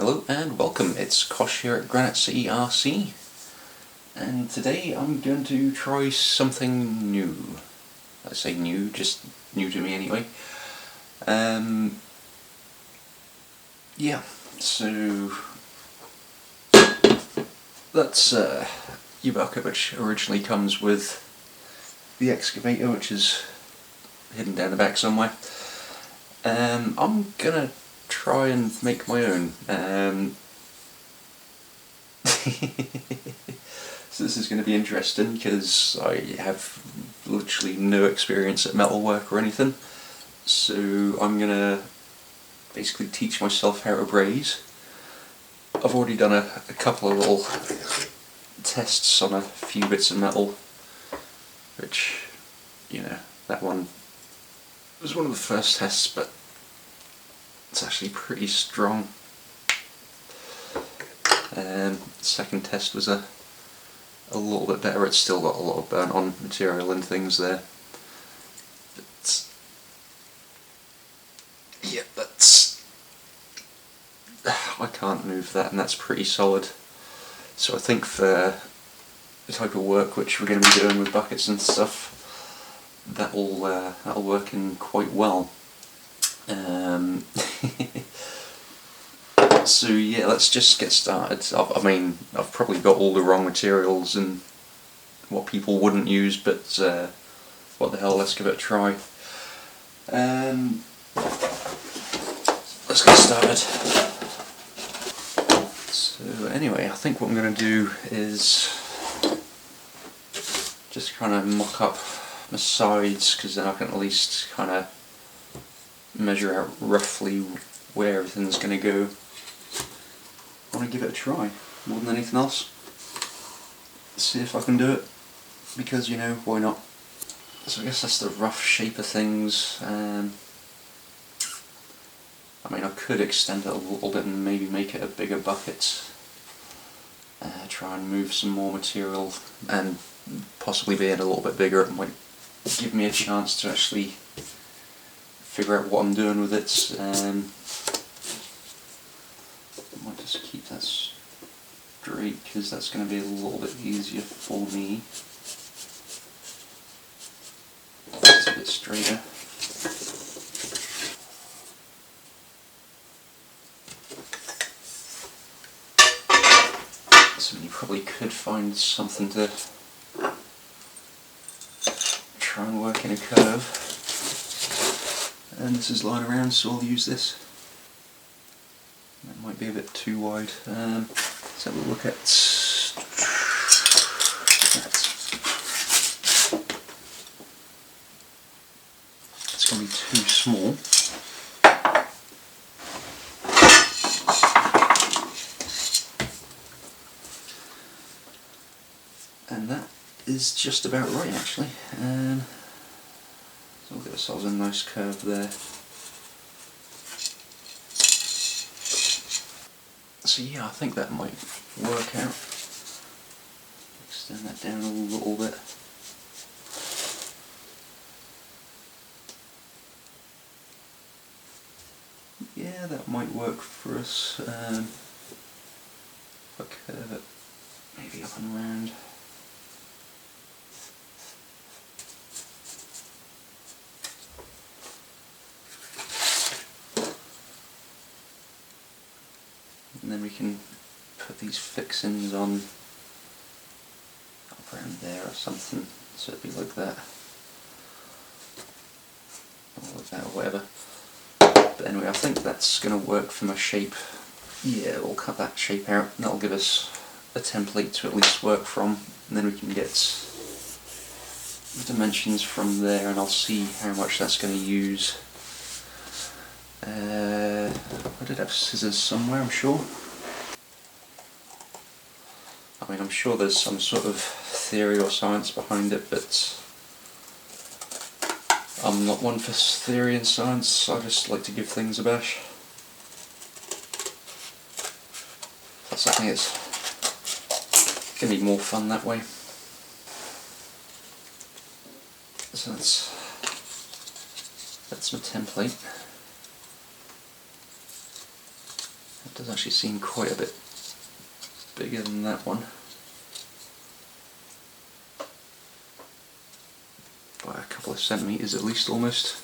Hello and welcome, it's Kosh here at Granite CRC, and today I'm going to try something new. I say new, just new to me anyway. Yeah, so that's U-bucket, which originally comes with the Excavator, which is hidden down the back somewhere. I'm gonna try and make my own. So this is going to be interesting because I have literally no experience at metalwork or anything. So I'm going to basically teach myself how to braze. I've already done a couple of little tests on a few bits of metal, which, you know, that one was one of the first tests, but it's actually pretty strong. Second test was a little bit better. It's still got a lot of burnt on material and things there. But yeah, I can't move that, and that's pretty solid. So I think for the type of work which we're going to be doing with buckets and stuff, that'll work in quite well. So yeah, let's just get started. I mean, I've probably got all the wrong materials and what people wouldn't use, but what the hell, let's give it a try. Let's get started. So anyway, I think what I'm going to do is just kind of mock up my sides, because then I can at least kind of measure out roughly where everything's going to go. I want to give it a try, more than anything else. See if I can do it, because, you know, why not? So I guess that's the rough shape of things. I mean, I could extend it a little bit and maybe make it a bigger bucket. Try and move some more material, and possibly being a little bit bigger, it might give me a chance to actually figure out what I'm doing with it. I might just keep that straight, because that's going to be a little bit easier for me. It's a bit straighter. So you probably could find something to try and work in a curve. And this is lying around, so I'll use this. That might be a bit too wide. Let's have a look at that. It's going to be too small. And that is just about right, actually. So we'll get ourselves a nice curve there. So yeah, I think that might work out. Extend that down a little bit. Yeah, that might work for us. If I curve it maybe up and round. And then we can put these fixings on up around there or something, so it'd be like that, or like that, or whatever. But anyway, I think that's going to work for my shape. Yeah, we'll cut that shape out, and that'll give us a template to at least work from, and then we can get the dimensions from there, and I'll see how much that's going to use. I did have scissors somewhere, I'm sure. I mean, I'm sure there's some sort of theory or science behind it, but I'm not one for theory and science. I just like to give things a bash. Plus I think it's going to be more fun that way. So that's my template. does actually seem quite a bit bigger than that one. By a couple of centimetres at least, almost.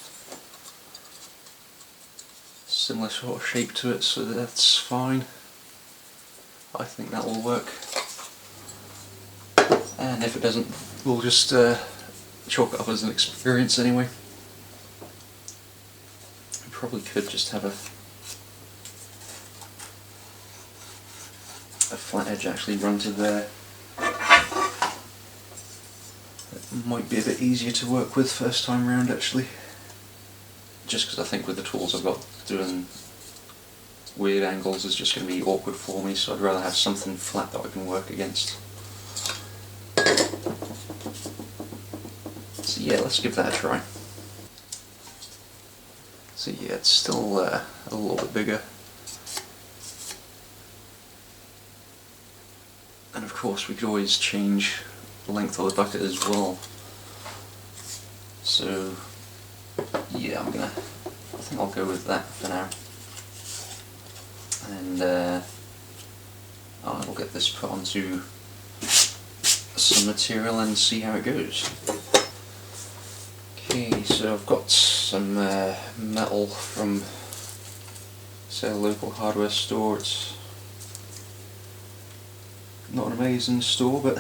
Similar sort of shape to it, so that's fine. I think that will work. And if it doesn't, we'll just chalk it up as an experience anyway. We probably could just have a flat edge actually run to there. It might be a bit easier to work with first time round actually. Just because I think with the tools I've got, doing weird angles is just going to be awkward for me, so I'd rather have something flat that I can work against. So yeah, let's give that a try. So yeah, it's still a little bit bigger. And of course we could always change the length of the bucket as well. So yeah, I think I'll go with that for now. And I'll get this put onto some material and see how it goes. Okay, so I've got some metal from, say, a local hardware store. It's not an amazing store, but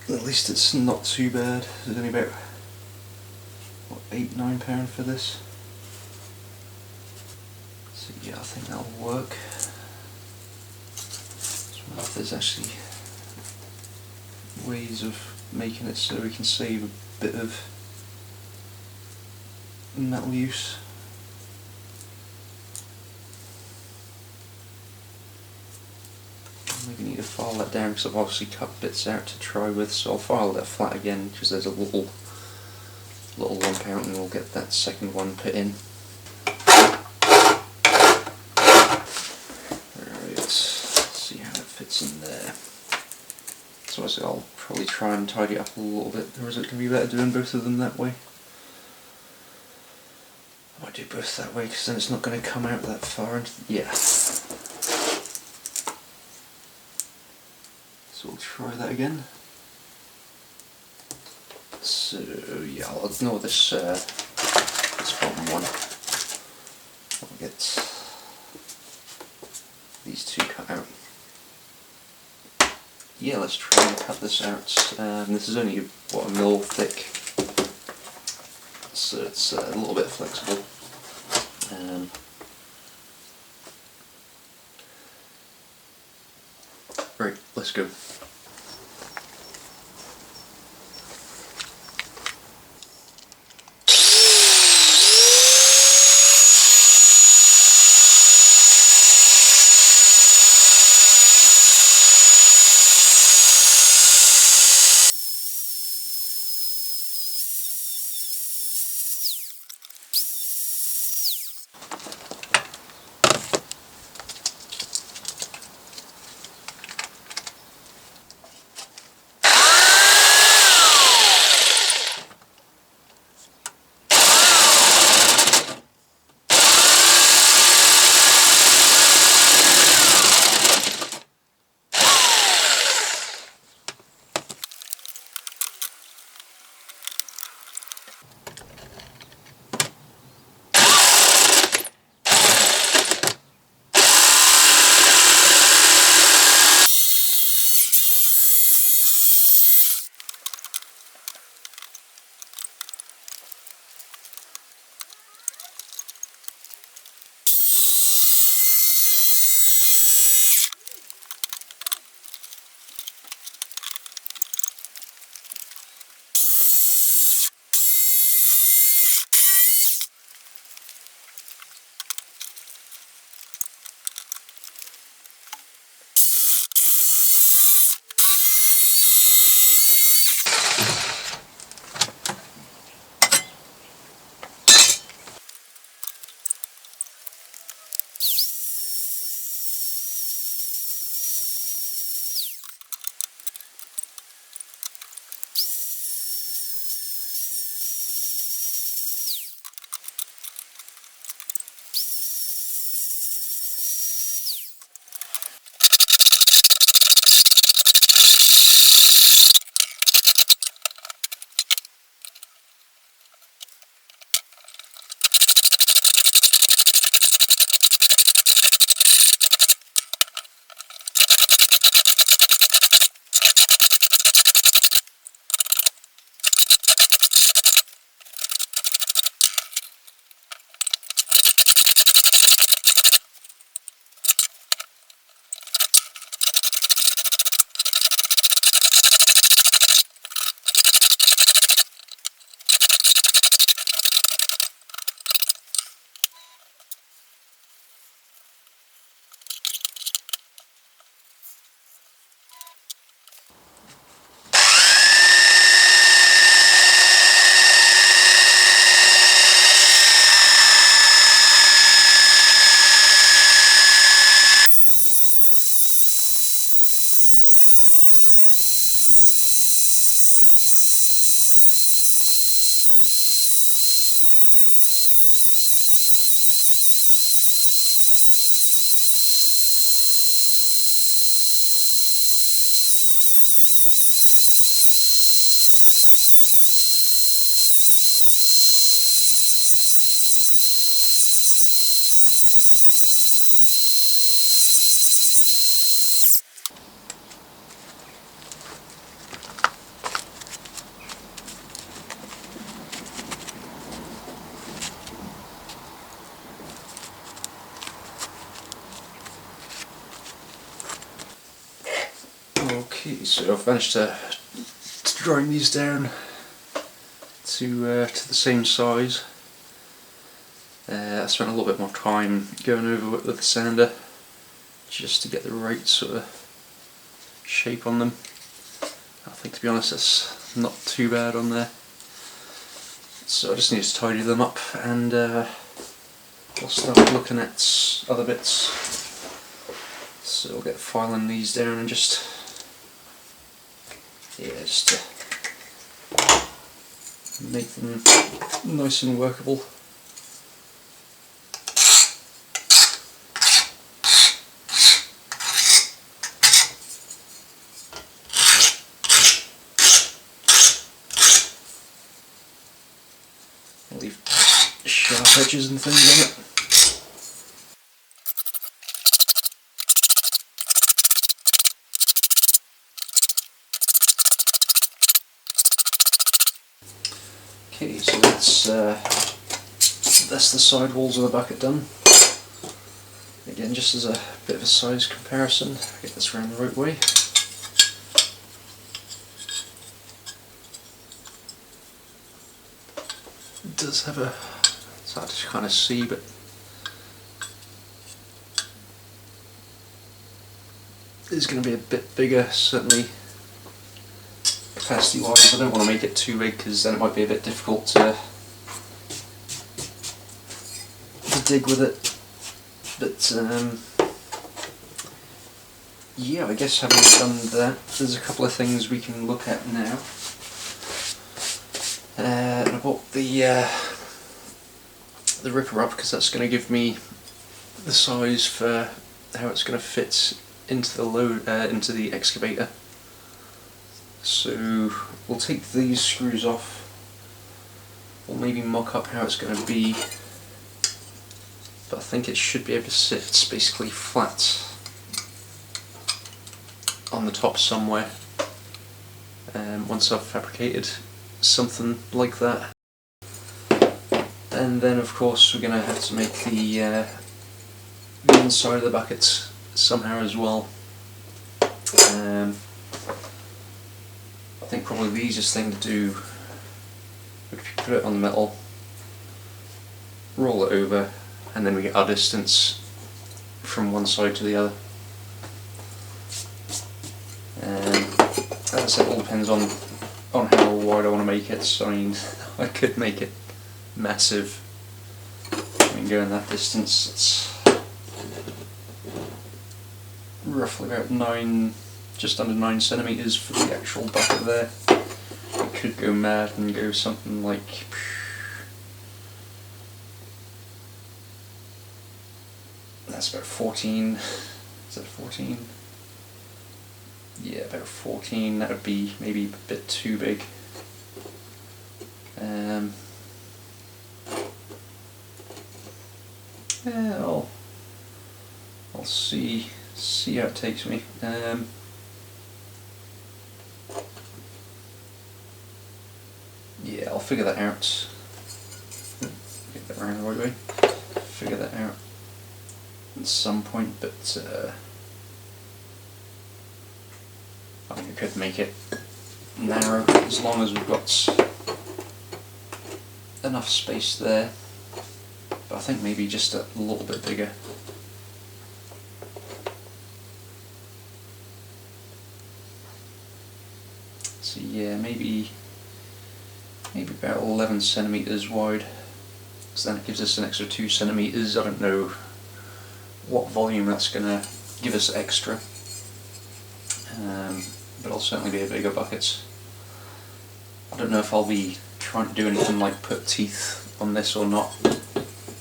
at least it's not too bad. It's only about, what, £8–9 for this. So yeah, I think that'll work. So I wonder if there's actually ways of making it so we can save a bit of metal use. Maybe need to file that down because I've obviously cut bits out to try with, so I'll file that flat again because there's a little lump out and we'll get that second one put in. Right, let's see how it fits in there. So I'll probably try and tidy it up a little bit, or is it going to be better doing both of them that way? I might do both that way because then it's not going to come out that far into the, yeah. So we'll try that again. So yeah, I'll ignore this bottom one. I'll get these two cut out. Yeah, let's try and cut this out. This is only, what, a mil thick, so it's a little bit flexible. Right, let's go. Okay, so I've managed to grind these down to the same size. I spent a little bit more time going over it with the sander just to get the right sort of shape on them. I think, to be honest, that's not too bad on there. So I just need to tidy them up, and we'll start looking at other bits. So we'll get filing these down and just to make them nice and workable. Leave sharp edges and things on it. Okay, so that's the side walls of the bucket done. Again, just as a bit of a size comparison, get this around the right way. It does have a, it's hard to kind of see, but it's going to be a bit bigger, certainly capacity wise. I don't want to make it too big because then it might be a bit difficult to dig with it. But yeah, I guess having done that, there's a couple of things we can look at now. And I bought the ripper up because that's going to give me the size for how it's going to fit into the into the excavator. So we'll take these screws off. We'll maybe mock up how it's going to be, but I think it should be able to sit basically flat on the top somewhere. Once I've fabricated something like that, and then of course we're going to have to make the inside of the bucket somehow as well. I think probably the easiest thing to do would be put it on the metal, roll it over, and then we get our distance from one side to the other. As I said, it all depends on how wide I want to make it. So I mean, I could make it massive. I mean, going that distance, it's roughly about just under 9 centimeters for the actual bucket there. I could go mad and go something like, that's about 14. Is that 14? Yeah, about 14. That would be maybe a bit too big. Yeah, I'll see how it takes me. Yeah, I'll figure that out. Get that around the right way. Figure that out at some point, but I think I could make it narrow as long as we've got enough space there. But I think maybe just a little bit bigger. So yeah, maybe about 11 centimeters wide. So then it gives us an extra 2 centimeters. I don't know what volume that's going to give us extra, but it'll certainly be a bigger bucket. I don't know if I'll be trying to do anything like put teeth on this or not.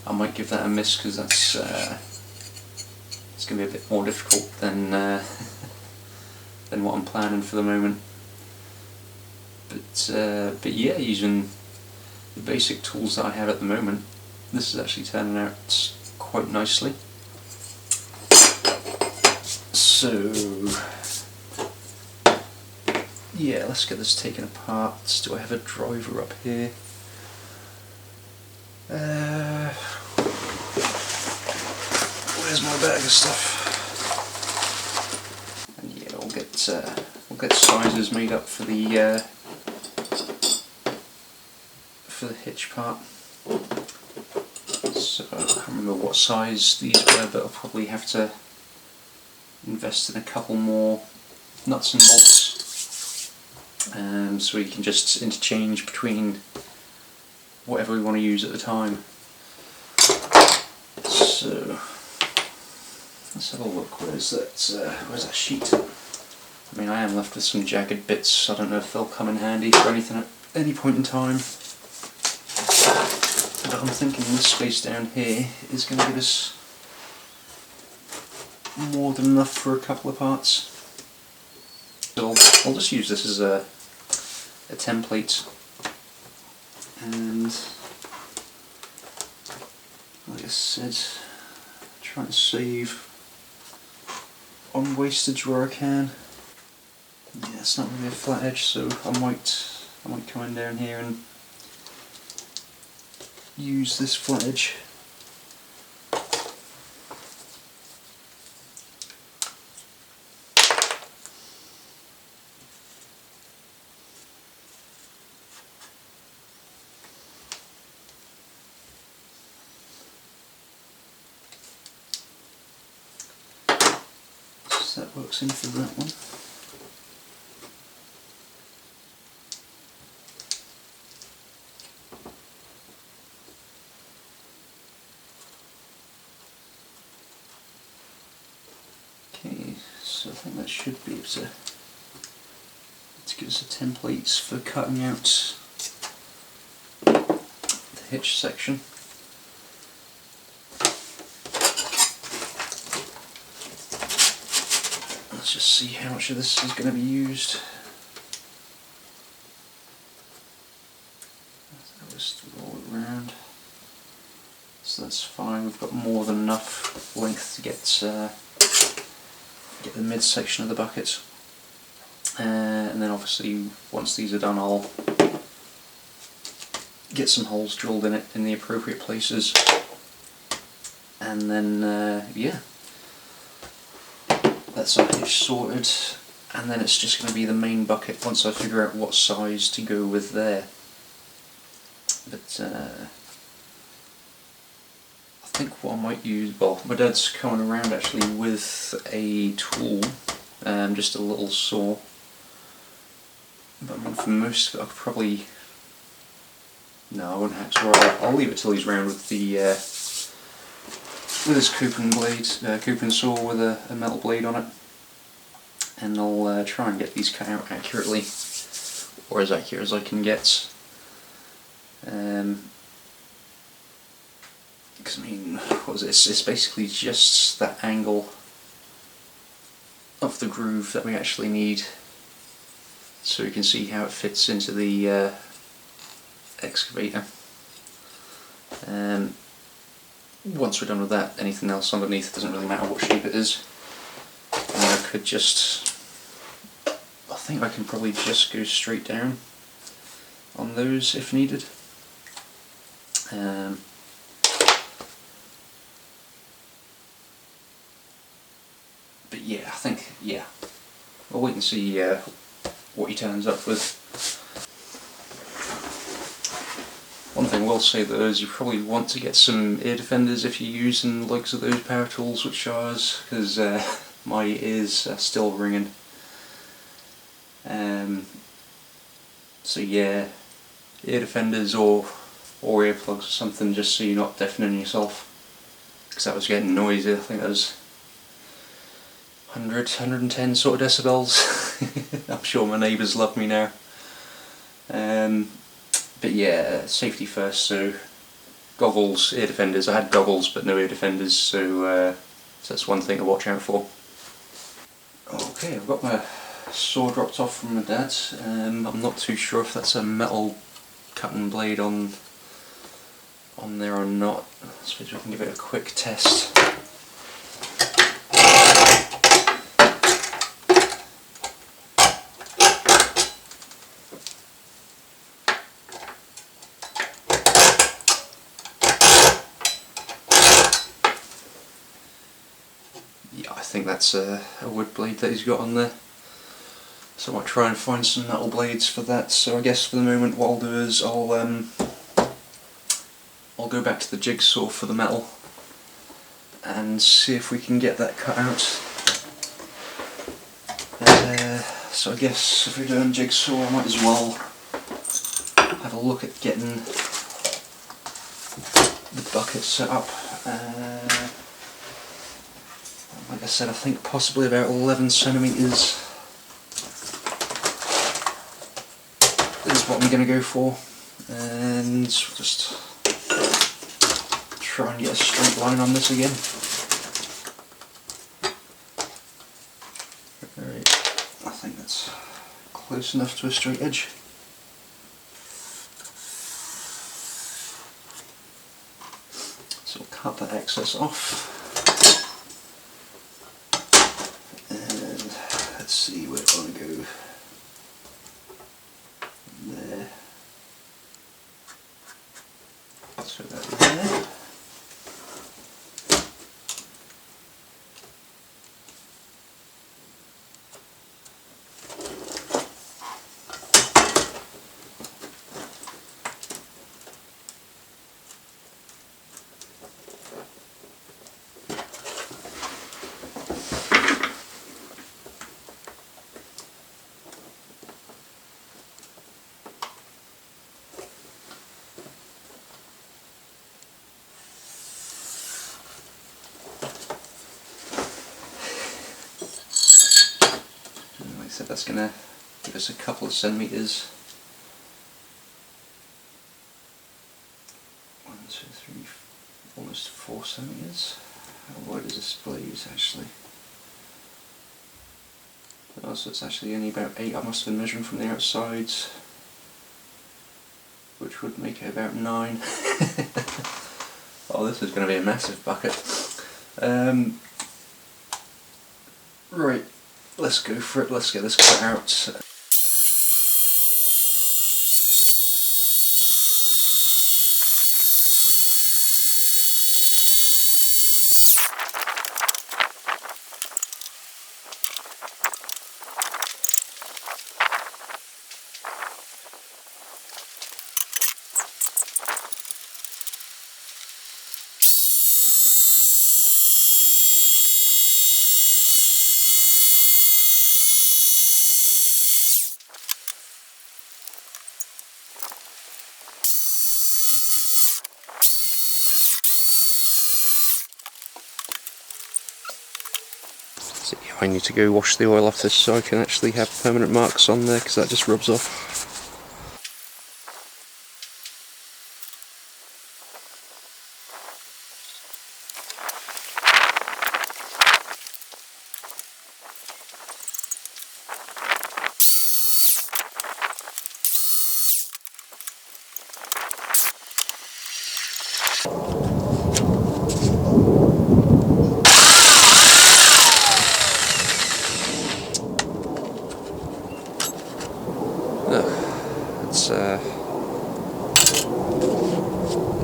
I might give that a miss because that's it's going to be a bit more difficult than what I'm planning for the moment. But yeah, using the basic tools that I have at the moment, this is actually turning out quite nicely. So yeah, let's get this taken apart. Do I have a driver up here? Where's my bag of stuff? And yeah, we'll get sizes made up for the hitch part. So I can't remember what size these were, but I'll probably have to invest in a couple more nuts and bolts, so we can just interchange between whatever we want to use at the time. So let's have a look. Where's that sheet? I mean, I am left with some jagged bits. I don't know if they'll come in handy for anything at any point in time. But I'm thinking this space down here is going to give us more than enough for a couple of parts. So I'll just use this as a template, and like I said, trying to save on wastage where I can. Yeah, it's not really a flat edge, so I might come in down here and use this flat edge. So that works in for that one. Okay, so I think that should be able to give us a templates for cutting out the hitch section. Let's just see how much of this is going to be used. I'll just roll it around. So that's fine, we've got more than enough length to get the midsection of the bucket. And then obviously once these are done, I'll get some holes drilled in it in the appropriate places, and then yeah, that's our hitch sorted, and then it's just going to be the main bucket once I figure out what size to go with there. But I think what I might use, well, my dad's coming around actually with a tool, just a little saw. But I mean, for most of it I could probably, no, I wouldn't hacksaw it. I'll leave it till he's round with the with his Coopin saw with a metal blade on it, and I'll try and get these cut out accurately, or as accurate as I can get. Because I mean, what was it? It's basically just that angle of the groove that we actually need, so you can see how it fits into the excavator. Once we're done with that, anything else underneath, doesn't really matter what shape it is. And I could just, I think I can probably just go straight down on those if needed. But yeah, I think, yeah, we'll wait and see what he turns up with. One thing I will say though is you probably want to get some ear defenders if you're using the likes of those power tools with showers, because my ears are still ringing. So yeah, ear defenders or earplugs or something, just so you're not deafening yourself, because that was getting noisy. I think that was 100, 110 sort of decibels. I'm sure my neighbours love me now. But yeah, safety first, so goggles, ear defenders. I had goggles but no ear defenders, so that's one thing to watch out for. Okay, I've got my saw dropped off from my dad. I'm not too sure if that's a metal cutting blade on there or not. I suppose we can give it a quick test. Yeah, I think that's a wood blade that he's got on there. So I might try and find some metal blades for that. So I guess for the moment what I'll do is I'll go back to the jigsaw for the metal and see if we can get that cut out. So I guess if we're doing jigsaw I might as well have a look at getting the bucket set up. Like I said, I think possibly about 11 centimetres is what I'm going to go for, and just try and get a straight line on this again. Alright, I think that's close enough to a straight edge. So we'll cut that excess off. Let's see where I want to go. There. So that there. So that's going to give us a couple of centimetres. 1, 2, 3, almost 4 centimetres. How wide is this blade actually? Oh, so it's actually only about 8. I must have been measuring from the outside, which would make it about 9. Oh, this is going to be a massive bucket. Right. Let's go for it, let's get this cut out. I need to go wash the oil off this so I can actually have permanent marks on there, because that just rubs off.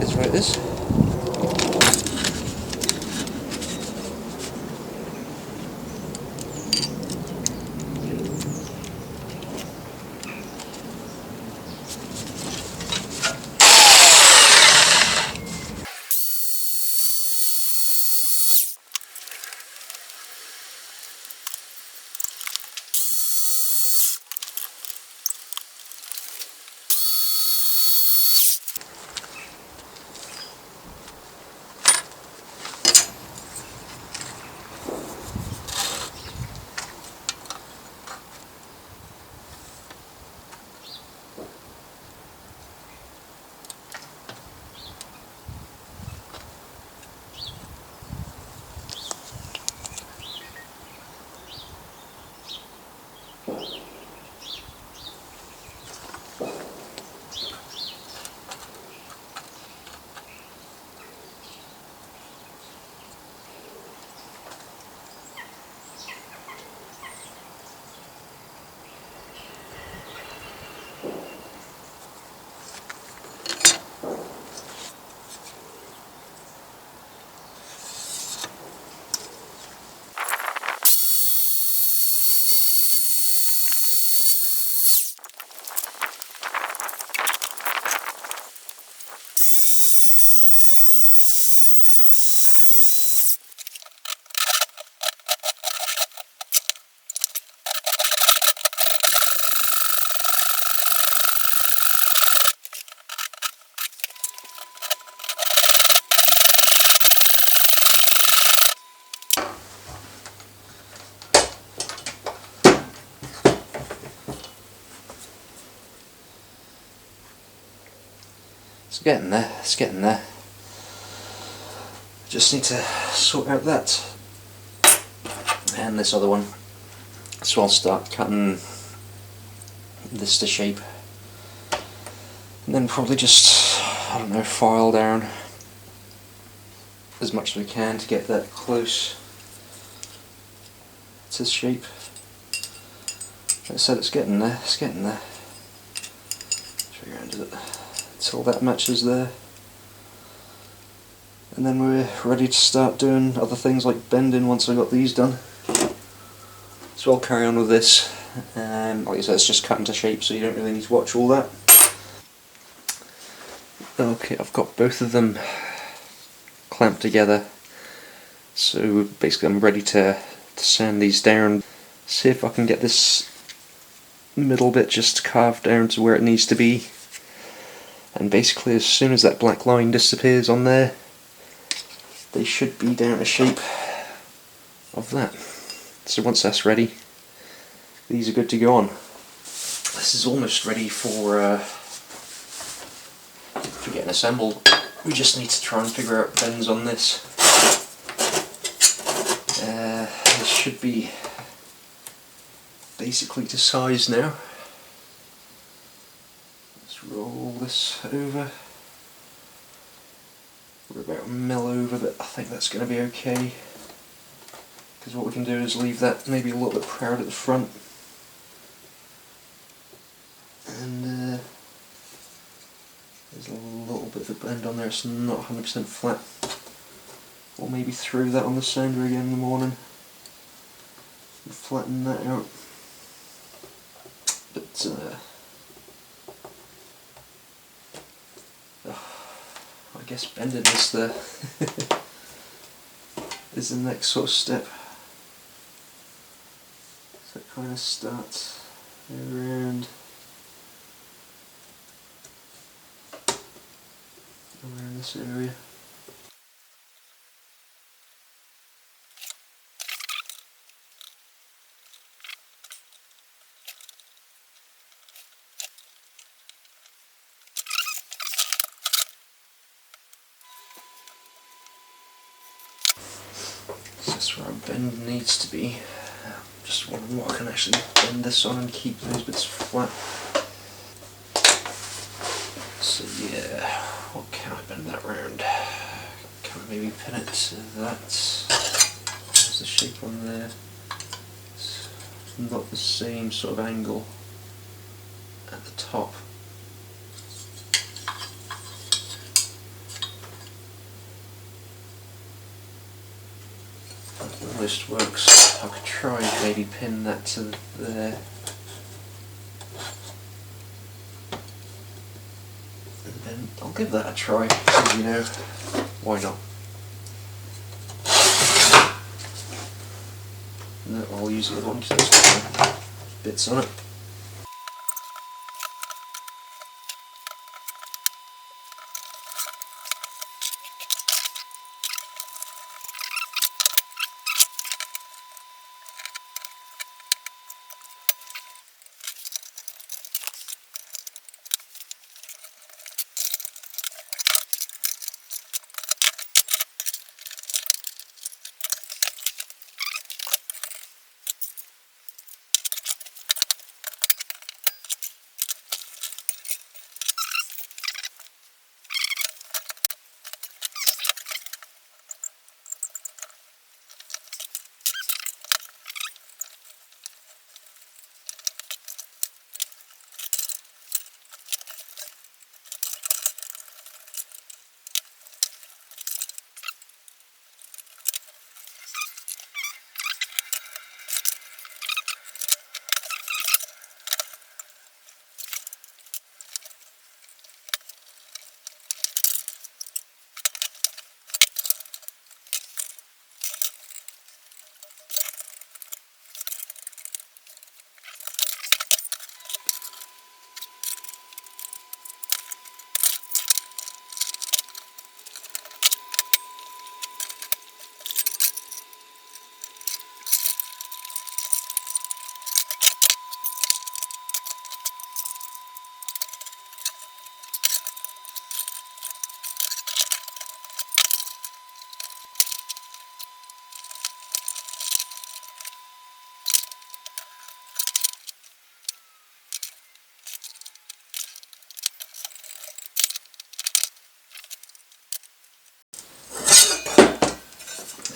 It's right this. It's getting there, it's getting there. Just need to sort out that and this other one. So I'll start cutting this to shape. And then probably just, I don't know, file down as much as we can to get that close to shape. Like I said, it's getting there, it's getting there. Show you around it until that matches there. And then we're ready to start doing other things like bending once I've got these done. So I'll carry on with this. Like I said, it's just cut into shape, so you don't really need to watch all that. Okay, I've got both of them clamped together. So basically I'm ready to sand these down. See if I can get this middle bit just carved down to where it needs to be. And basically as soon as that black line disappears on there, they should be down to shape of that. So once that's ready, these are good to go on. This is almost ready for getting assembled. We just need to try and figure out bends on this. This should be basically to size now. Let's roll this over. We're about a mil over, but I think that's going to be okay. Because what we can do is leave that maybe a little bit proud at the front. And there's a little bit of a bend on there, it's not 100% flat. Or maybe throw that on the sander again in the morning and flatten that out. But I guess bending is the is the next sort of step. So it kind of starts around this area. So that's where our bend needs to be. Just wondering what I can actually bend this on and keep those bits flat. So yeah, what can I bend that round? Can I maybe pin it to that? There's the shape on there. It's not the same sort of angle at the top. That almost works. I could try and maybe pin that to there. And then I'll give that a try, because you know, why not? No, I'll use the other one because there's got bits on it.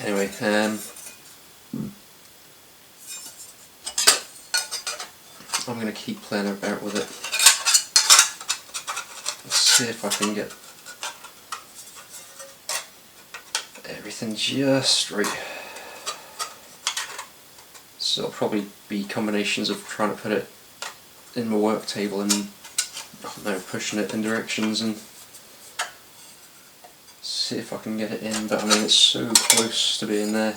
Anyway, I'm going to keep playing about with it. Let's see if I can get everything just right. So it'll probably be combinations of trying to put it in my work table and pushing it in directions and see if I can get it in, but I mean it's so close to being there.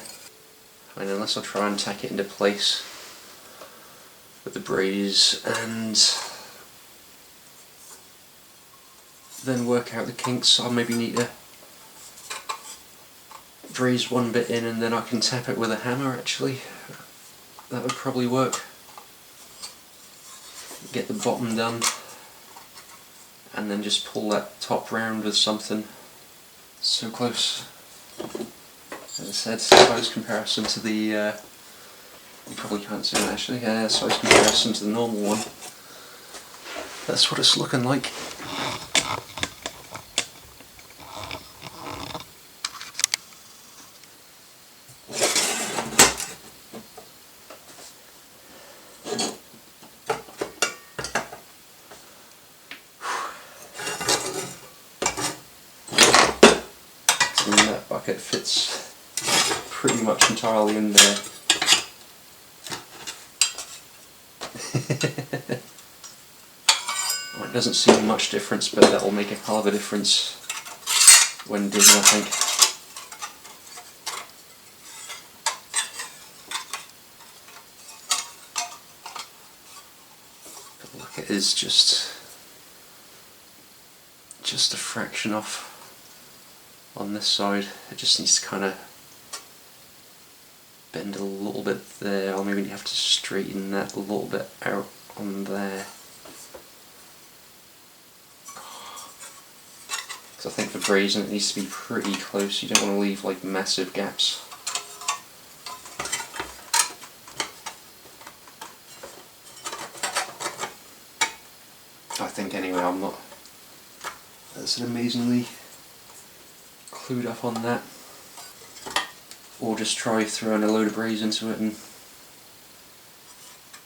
I mean, unless I try and tack it into place with the braze and then work out the kinks, I'll maybe need to braze one bit in and then I can tap it with a hammer actually. That would probably work. Get the bottom done and then just pull that top round with something. So close. As I said, size comparison to the, you probably can't see it actually, size comparison to the normal one. That's what it's looking like. And that bucket fits pretty much entirely in there. Well, it doesn't seem much difference, but that will make a hell of a difference when digging, I think. But look, it is just a fraction off on this side. It just needs to kind of bend a little bit there, or maybe you have to straighten that a little bit out on there. Because I think for brazing it needs to be pretty close, you don't want to leave like massive gaps. I think anyway, I'm not as amazingly clued up on that. Or just try throwing a load of braze into it and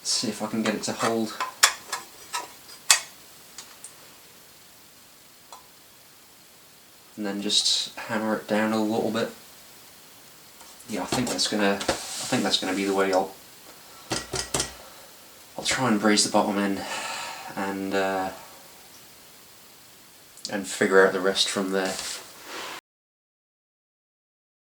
see if I can get it to hold. And then just hammer it down a little bit. Yeah, I think that's gonna be the way I'll try and braze the bottom in and figure out the rest from there.